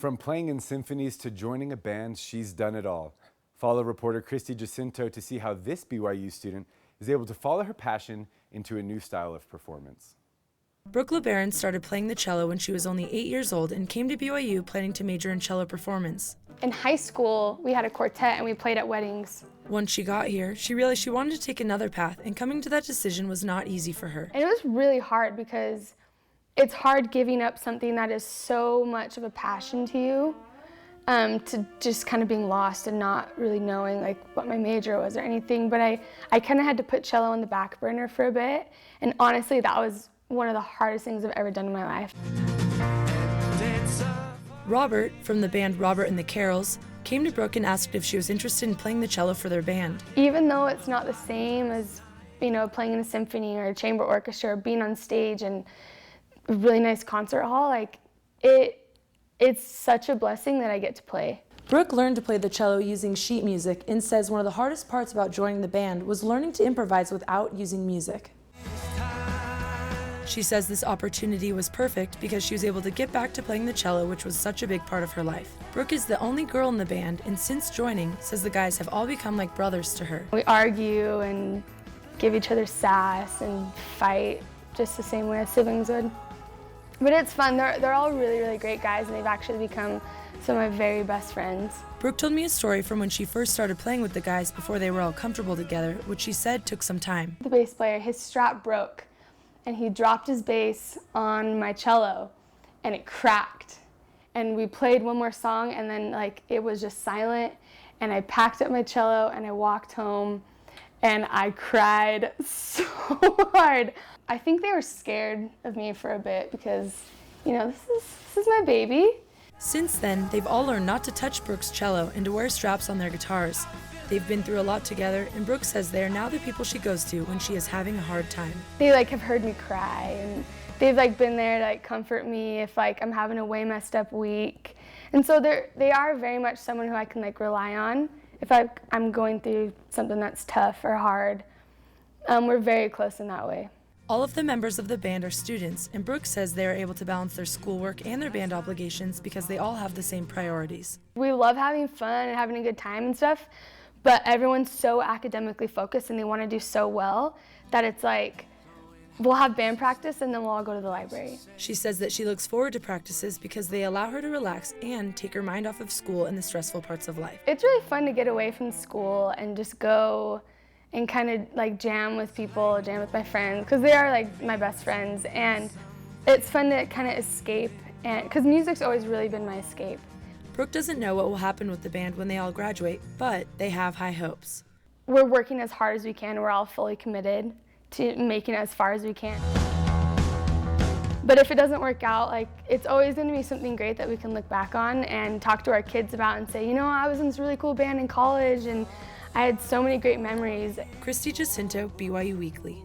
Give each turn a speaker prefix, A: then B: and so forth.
A: From playing in symphonies to joining a band, she's done it all. Follow reporter Christie Jacinto to see how this BYU student is able to follow her passion into a new style of performance.
B: Brooke LeBaron started playing the cello when she was only 8 years old and came to BYU planning to major in cello performance.
C: In high school, we had a quartet and we played at weddings.
B: Once she got here, she realized she wanted to take another path, and coming to that decision was not easy for her.
C: And it was really hard because it's hard giving up something that is so much of a passion to you, to just kind of being lost and not really knowing like what my major was or anything. But I kind of had to put cello on the back burner for a bit, and honestly that was one of the hardest things I've ever done in my life.
B: Robert, from the band Robert and the Carols, came to Brooke and asked if she was interested in playing the cello for their band.
C: Even though it's not the same as, playing in a symphony or a chamber orchestra or being on stage in a really nice concert hall, like it's such a blessing that I get to play.
B: Brooke learned to play the cello using sheet music and says one of the hardest parts about joining the band was learning to improvise without using music. She says this opportunity was perfect because she was able to get back to playing the cello, which was such a big part of her life. Brooke is the only girl in the band, and since joining, says the guys have all become like brothers to her.
C: We argue and give each other sass and fight just the same way as siblings would. But it's fun. They're all really, really great guys, and they've actually become some of my very best friends.
B: Brooke told me a story from when she first started playing with the guys before they were all comfortable together, which she said took some time.
C: The bass player, his strap broke, and he dropped his bass on my cello, and it cracked. And we played one more song, and then it was just silent, and I packed up my cello, and I walked home, and I cried so hard. I think they were scared of me for a bit because, this is my baby.
B: Since then, they've all learned not to touch Brooke's cello and to wear straps on their guitars. They've been through a lot together, and Brooke says they are now the people she goes to when she is having a hard time.
C: They have heard me cry, and they've been there to comfort me if I'm having a way messed up week. And so they are very much someone who I can rely on if I'm going through something that's tough or hard. We're very close in that way.
B: All of the members of the band are students, and Brooke says they are able to balance their schoolwork and their band obligations because they all have the same priorities.
C: We love having fun and having a good time and stuff, but everyone's so academically focused and they want to do so well that it's we'll have band practice and then we'll all go to the library.
B: She says that she looks forward to practices because they allow her to relax and take her mind off of school and the stressful parts of life.
C: It's really fun to get away from school and just go and kind of jam with people, jam with my friends, because they are my best friends, and it's fun to kind of escape, and because music's always really been my escape.
B: Brooke doesn't know what will happen with the band when they all graduate, but they have high hopes.
C: We're working as hard as we can. We're all fully committed to making it as far as we can. But if it doesn't work out, it's always going to be something great that we can look back on and talk to our kids about and say, I was in this really cool band in college and I had so many great memories.
B: Christie Jacinto, BYU Weekly.